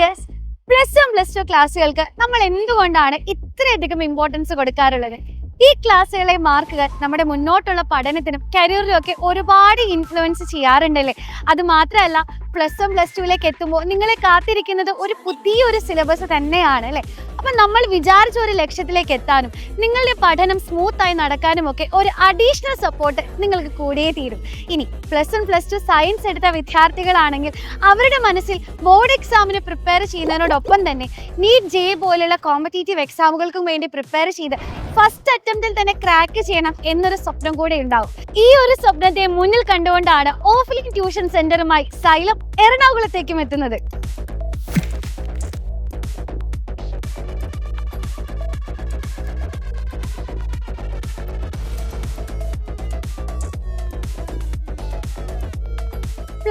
Dears, +1 +2 ക്ലാസ്സുകൾക്ക് നമ്മൾ എന്തുകൊണ്ടാണ് ഇത്രയധികം ഇമ്പോർട്ടൻസ് കൊടുക്കാറുള്ളത്? ഈ ക്ലാസ്സുകളെ മാർക്കുകൾ നമ്മുടെ മുന്നോട്ടുള്ള പഠനത്തിനും കരിയറിലും ഒക്കെ ഒരുപാട് ഇൻഫ്ലുവൻസ് ചെയ്യാറുണ്ടല്ലേ. അത് മാത്രമല്ല, +1 +2ലേക്ക് എത്തുമ്പോൾ നിങ്ങളെ കാത്തിരിക്കുന്നത് ഒരു പുതിയൊരു സിലബസ് തന്നെയാണ് അല്ലേ. അപ്പം നമ്മൾ വിചാരിച്ച ഒരു ലക്ഷ്യത്തിലേക്ക് എത്താനും നിങ്ങളുടെ പഠനം സ്മൂത്തായി നടക്കാനും ഒക്കെ ഒരു അഡീഷണൽ സപ്പോർട്ട് നിങ്ങൾക്ക് കൂടിയേ തീരും. ഇനി +1 +2 സയൻസ് എടുത്ത വിദ്യാർത്ഥികളാണെങ്കിൽ അവരുടെ മനസ്സിൽ ബോർഡ് എക്സാമിന് പ്രിപ്പയർ ചെയ്യുന്നതിനോടൊപ്പം തന്നെ നീറ്റ് ജെ പോലുള്ള കോമ്പറ്റേറ്റീവ് എക്സാമുകൾക്കും വേണ്ടി പ്രിപ്പയർ ചെയ്ത് ഫസ്റ്റ് അറ്റംപ്റ്റിൽ തന്നെ ക്രാക്ക് ചെയ്യണം എന്നൊരു സ്വപ്നം കൂടെ ഉണ്ടാവും. ഈ ഒരു സ്വപ്നത്തെ മുന്നിൽ കണ്ടുകൊണ്ടാണ് ഓഫ്ലൈൻ ട്യൂഷൻ സെന്ററുമായി സൈലം എറണാകുളത്തേക്കും എത്തുന്നത്.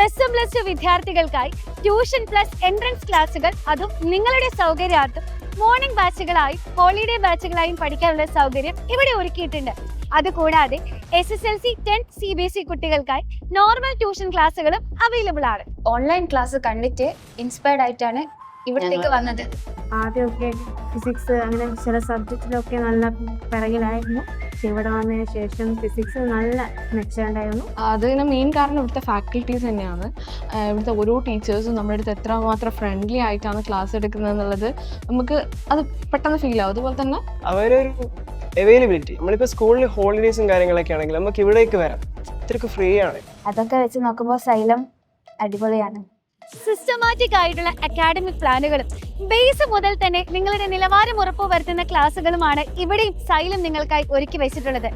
+1 +2 വിദ്യാർത്ഥികൾക്കായി ട്യൂഷൻ പ്ലസ് എൻട്രൻസ് ക്ലാസുകൾ, അതും നിങ്ങളുടെ സൗകര്യാർത്ഥം മോർണിംഗ് ബാച്ചുകളായും ഹോളിഡേ ബാച്ചുകളായും പഠിക്കാനുള്ള സൗകര്യം ഇവിടെ ഒരുക്കിയിട്ടുണ്ട്. അതുകൂടാതെ SSLC 10th CBSE കുട്ടികൾക്കായി നോർമൽ ട്യൂഷൻ ക്ലാസ്സുകളും അവൈലബിൾ ആണ്. ഓൺലൈൻ ക്ലാസ് കണ്ടിട്ട് ഇൻസ്പയർഡ് ആയിട്ടാണ് ഇവിടത്തേക്ക് വന്നത്. ആദ്യമൊക്കെ ഫിസിക്സ് അങ്ങനെ ചില സബ്ജക്റ്റിലൊക്കെ നല്ല പിറകിലായിരുന്നു. പക്ഷെ ഇവിടെ വന്നതിന് ശേഷം ഫിസിക്സ് നല്ല മെച്ചമുണ്ടായിരുന്നു. അതിന് മെയിൻ കാരണം ഇവിടുത്തെ ഫാക്കൽറ്റീസ് തന്നെയാണ്. ഇവിടുത്തെ ഓരോ ടീച്ചേഴ്സും നമ്മുടെ അടുത്ത് എത്രമാത്രം ഫ്രണ്ട്ലി ആയിട്ടാണ് ക്ലാസ് എടുക്കുന്നത് എന്നുള്ളത് നമുക്ക് അത് പെട്ടെന്ന് ഫീൽ ആവും. അതുപോലെ തന്നെ അവരൊരു അവൈലബിലിറ്റി, നമ്മളിപ്പോൾ സ്കൂളിൽ ഹോളിഡേയ്സും കാര്യങ്ങളൊക്കെ ആണെങ്കിൽ നമുക്ക് ഇവിടേക്ക് വരാം, ഇത്രയ്ക്ക് ഫ്രീ ആണ്. അതൊക്കെ വെച്ച് നോക്കുമ്പോൾ സൈലം അടിപൊളിയാണ്. സിസ്റ്റമാറ്റിക് ആയിട്ടുള്ള അക്കാഡമിക് പ്ലാനുകളും ബേസ് മുതൽ തന്നെ നിങ്ങളുടെ നിലവാരം ഉറപ്പുവരുത്തുന്ന ക്ലാസ്സുകളുമാണ് ഇവിടെയും സൈലം നിങ്ങൾക്കായി ഒരുക്കി വെച്ചിട്ടുള്ളത്.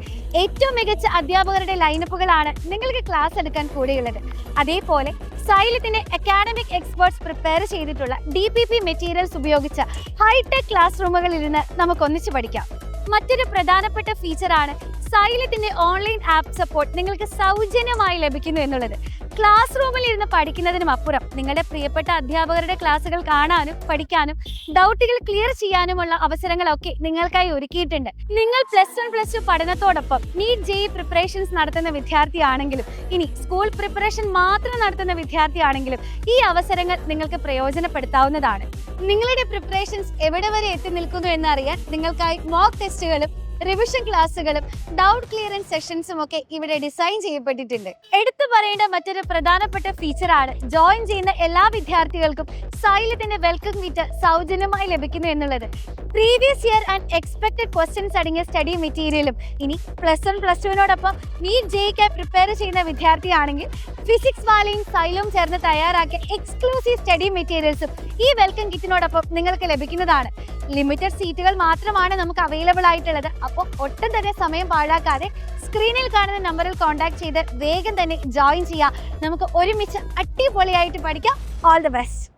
ഏറ്റവും മികച്ച അധ്യാപകരുടെ ലൈനപ്പുകളാണ് നിങ്ങൾക്ക് ക്ലാസ് എടുക്കാൻ കൂടെയുള്ളത്. അതേപോലെ സൈലത്തിന്റെ അക്കാഡമിക് എക്സ്പേർട്സ് പ്രിപ്പയർ ചെയ്തിട്ടുള്ള DPP മെറ്റീരിയൽസ് ഉപയോഗിച്ച ഹൈടെക് ക്ലാസ് റൂമുകളിൽ ഇരുന്ന് നമുക്ക് ഒന്നിച്ചു പഠിക്കാം. മറ്റൊരു പ്രധാനപ്പെട്ട ഫീച്ചറാണ് സൈലത്തിന്റെ ഓൺലൈൻ ആപ്പ് സപ്പോർട്ട് നിങ്ങൾക്ക് സൗജന്യമായി ലഭിക്കുന്നു എന്നുള്ളത്. ക്ലാസ് റൂമിൽ ഇരുന്ന് പഠിക്കുന്നതിനും അപ്പുറം നിങ്ങളുടെ പ്രിയപ്പെട്ട അധ്യാപകരുടെ ക്ലാസ്സുകൾ കാണാനും പഠിക്കാനും ഡൗട്ടുകൾ ക്ലിയർ ചെയ്യാനുമുള്ള അവസരങ്ങളൊക്കെ നിങ്ങൾക്കായി ഒരുക്കിയിട്ടുണ്ട്. നിങ്ങൾ +1 +2 പഠനത്തോടൊപ്പം നീറ്റ് JEE പ്രിപ്പറേഷൻസ് നടത്തുന്ന വിദ്യാർത്ഥിയാണെങ്കിലും ഇനി സ്കൂൾ പ്രിപ്പറേഷൻ മാത്രം നടത്തുന്ന വിദ്യാർത്ഥിയാണെങ്കിലും ഈ അവസരങ്ങൾ നിങ്ങൾക്ക് പ്രയോജനപ്പെടുത്താവുന്നതാണ്. നിങ്ങളുടെ പ്രിപ്പറേഷൻസ് എവിടെ വരെ എത്തി നിൽക്കുന്നു എന്നറിയാൻ നിങ്ങൾക്കായി മോക്ക് ടെസ്റ്റുകളും റിവിഷൻ ക്ലാസ്സുകളും ഡൗട്ട് ക്ലിയറൻസ് സെഷൻസും ഒക്കെ ഇവിടെ ഡിസൈൻ ചെയ്യപ്പെട്ടിട്ടുണ്ട്. എടുത്തു പറയേണ്ട മറ്റൊരു പ്രധാനപ്പെട്ട ഫീച്ചറാണ് ജോയിൻ ചെയ്യുന്ന എല്ലാ വിദ്യാർത്ഥികൾക്കും സൈലത്തിന്റെ വെൽക്കം മീറ്റ് സൗജന്യമായി ലഭിക്കുന്നു എന്നുള്ളത്. Previous year and expected questions അടങ്ങിയ സ്റ്റഡി മെറ്റീരിയലും ഇനി +1 +2നോടൊപ്പം നീറ്റ് JEE പ്രിപ്പയർ ചെയ്യുന്ന വിദ്യാർത്ഥിയാണെങ്കിൽ ഫിസിക്സ് വാലയും സൈലവും ചേർന്ന് തയ്യാറാക്കിയ എക്സ്ക്ലൂസീവ് സ്റ്റഡി മെറ്റീരിയൽസും ഈ വെൽക്കം കിറ്റിനോടൊപ്പം നിങ്ങൾക്ക് ലഭിക്കുന്നതാണ്. ലിമിറ്റഡ് സീറ്റുകൾ മാത്രമാണ് നമുക്ക് അവൈലബിൾ ആയിട്ടുള്ളത്. അപ്പോൾ ഒട്ടും തന്നെ സമയം പാഴാക്കാതെ സ്ക്രീനിൽ കാണുന്ന നമ്പറിൽ കോൺടാക്ട് ചെയ്ത് വേഗം തന്നെ ജോയിൻ ചെയ്യാം. നമുക്ക് ഒരുമിച്ച് അടിപൊളിയായിട്ട് പഠിക്കാം. All the best.